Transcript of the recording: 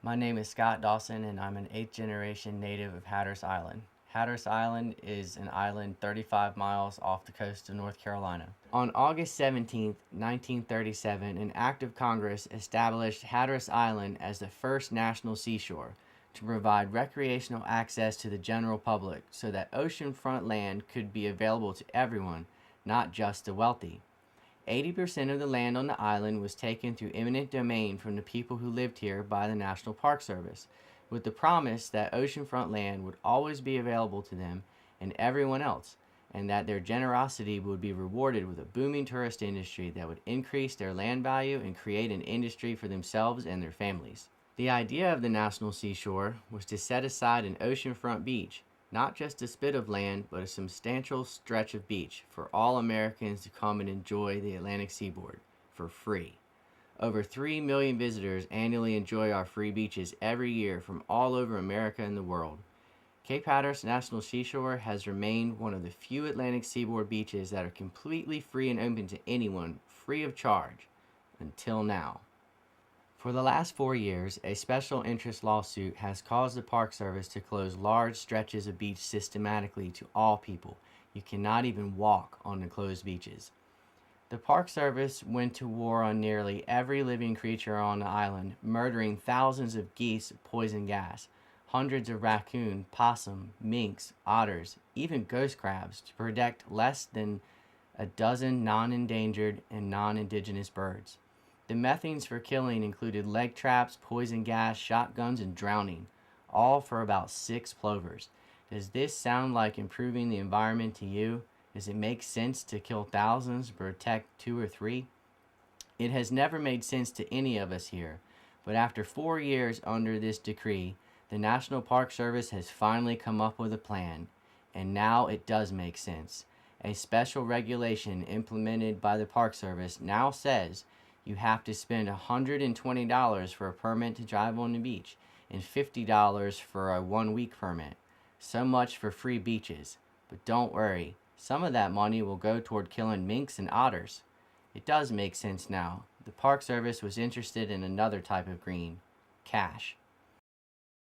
My name is Scott Dawson, and I'm an 8th generation native of Hatteras Island. Hatteras Island is an island 35 miles off the coast of North Carolina. On August 17, 1937, an act of Congress established Hatteras Island as the first national seashore to provide recreational access to the general public so that oceanfront land could be available to everyone, not just the wealthy. 80% of the land on the island was taken through eminent domain from the people who lived here by the National Park Service, with the promise that oceanfront land would always be available to them and everyone else, and that their generosity would be rewarded with a booming tourist industry that would increase their land value and create an industry for themselves and their families. The idea of the National Seashore was to set aside an oceanfront beach, not just a spit of land, but a substantial stretch of beach for all Americans to come and enjoy the Atlantic seaboard for free. Over 3 million visitors annually enjoy our free beaches every year from all over America and the world. Cape Hatteras National Seashore has remained one of the few Atlantic seaboard beaches that are completely free and open to anyone, free of charge, until now. For the last 4 years, a special interest lawsuit has caused the Park Service to close large stretches of beach systematically to all people. You cannot even walk on the closed beaches. The Park Service went to war on nearly every living creature on the island, murdering thousands of geese with poison gas, hundreds of raccoon, possum, minks, otters, even ghost crabs to protect less than a dozen non-endangered and non-indigenous birds. The methods for killing included leg traps, poison gas, shotguns, and drowning, all for about 6 plovers. Does this sound like improving the environment to you? Does it make sense to kill thousands to protect 2 or 3? It has never made sense to any of us here, but after 4 years under this decree, the National Park Service has finally come up with a plan, and now it does make sense. A special regulation implemented by the Park Service now says you have to spend $120 for a permit to drive on the beach and $50 for a 1-week permit. So much for free beaches. But don't worry, some of that money will go toward killing minks and otters. It does make sense now. The Park Service was interested in another type of green, cash.